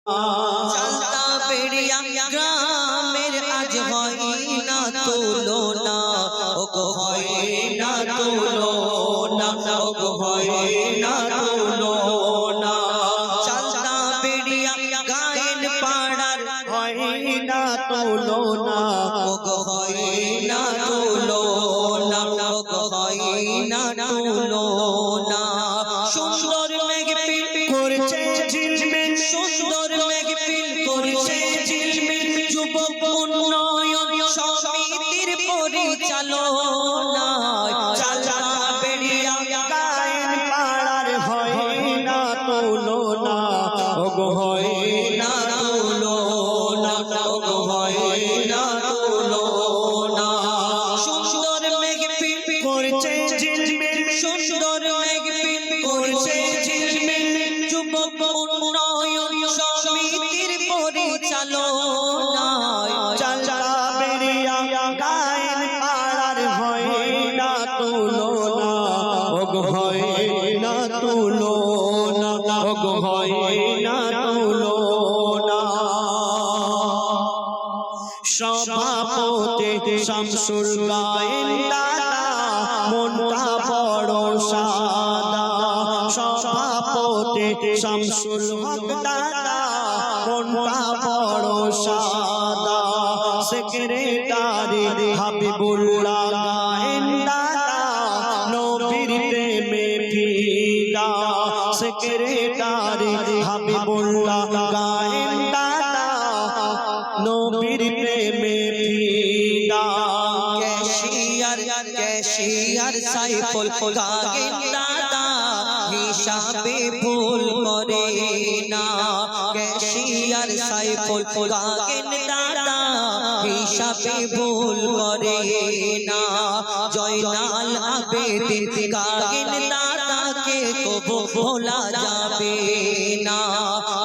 চালতা বেড়িয়া গ্রামের আজ হয় না তুলনা, ওগো হয় না তুলনা, ওগো হয় না তুলনা। চালতা বেড়িয়া গায়েন পাড়ার হয় না তুলনা, ওগো হয় না তুলনা, ওগো হয় না তুলনা। সুন্দর মেঘ পিল করছে ঝিলমিল, সুন্দর মেঘ পিল করছে ঝিলমিল, যুবক উন্নয়ন সমিতির পরিচালনা। চালতা বেড়িয়া গায়েন পাড়ার হয় না তুলনা, ওগো হয় না তুলনা, ওগো হয় না তুলনা। সুন্দর মেঘ পিল করছে ঝিলমিল, সুন্দর মেঘ পিল করছে ঝিলমিল, যুবক উন্নয়ন সমিতির পরিচালনা। চালতা বেড়িয়া গায়েন পাড়ার হয় না তুলনা, ওগো হয় না তুলনা, ওগো হয় না তুলনা। সভাপতি শামসুল গায়েন দাদা মনটা বড় সাদা, সভাপতি শামসুল হক দাদা মনটা বড় সাদা। সেক্রেটারি হাবিবুল্লাহ গায়েন দাদা নবীর প্রেমে ফিদা, সেক্রেটারি হাবিবুল্লাহ গায়েন দাদা নবীর প্রেমে ফিদা। ক্যাশিয়ার সাইফুল গায়েন দাদা হিসাবে ভুল করে না, ক্যাশিয়ার সাইফুল গায়েন দাদা হিসাবে ভুল করে না। জয়নাল আবেদিন গায়েন দাদাকে কবু ভোলা যাবে না,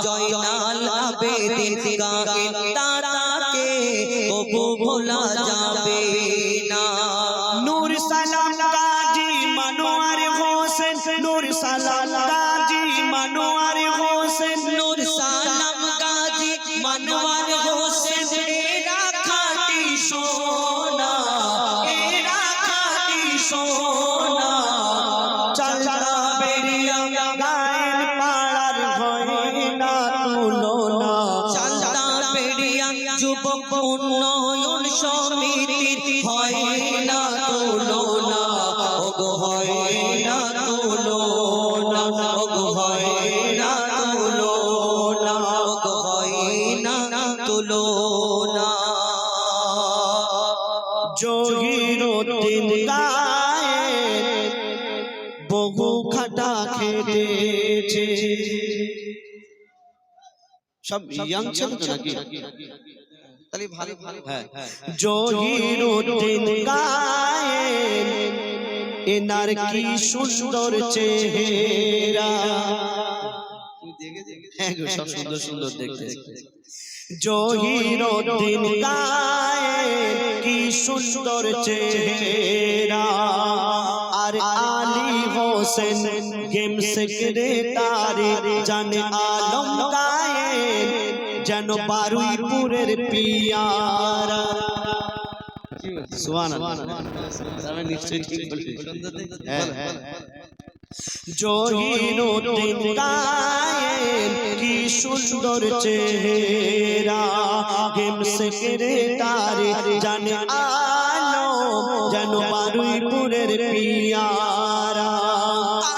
জয়নাল আবেদিন গায়েন দাদাকে কবু ভোলা যাবে না। নূর সালাম গাজী মনোয়ার হোসেন, নূর সালাম গাজী মনোয়ার হোসেন, নূর সালাম গাজী মনোয়ার হোসেন, এরা খাঁটি সোনা, এরা খাঁটি সোনা। চালতা বেড়িয়া গায়েন পাড়ার হয় না তুলনা, চালতা বেড়িয়া যুবক উন্নয়ন সমিতির হয় না তুলনা, ওগো হয় না তুলনা, ওগো হয় না তুলনা, ওগো হয় না তুলনা। জহিরুদ্দিন গায়েন বহু খাটা খেটেছে, সব ইয়াং ছেলে তো নাকি? তাহলে ভালো ভালো। হ্যাঁ, জহিরুদ্দিন গায়েন এনার কি সুন্দর চেহারা, সব সুন্দর সুন্দর দেখতে। জহিরুদ্দিন গায়েন কি সুন্দর চেহারা, আর আলী হোসেন গেম সেক্রেটারি জানে আলম গায়েন যেন বারুইপুরের পিয়ারা। জহিরুদ্দিন গায়েন কি সুন্দর চেহারা, গেম সেক্রেটারি জানে আলম যেন বারুইপুরের পিয়ারা।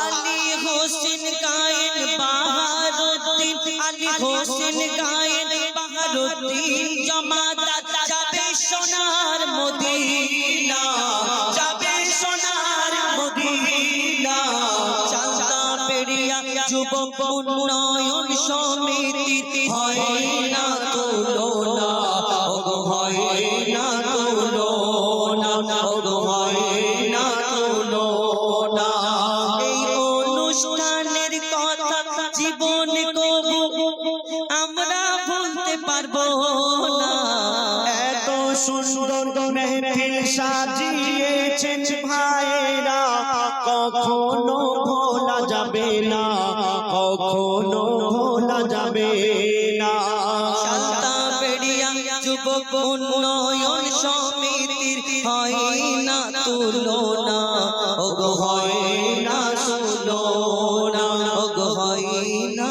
আলী হোসেন গায়েন বাহারুদ্দিন, আলী হোসেন গায়েন বাহারুদ্দিন জমাদার যাবে সোনার মদিনা, যাবে সোনার মদিনা। চালতা বেড়িয়া যুবক উন্নয়ন সমিতির হয় না তুলনা, ওগো হয় না তুলনা, ওগো হয় না তুলনা। এই অনুষ্ঠানের কথা জীবন কবু আমরা ভুলতে পারবো না। এত সুন্দর মেহফিল সাজিয়েছেন ভাইরা, কখনো ভোলা যাবে না, কখনো ভোলা যাবে না। যুবক উন্নয়ন সমিতির হয় না তুলনা, ওগো হয় না তুলনা, ওগো হয় না।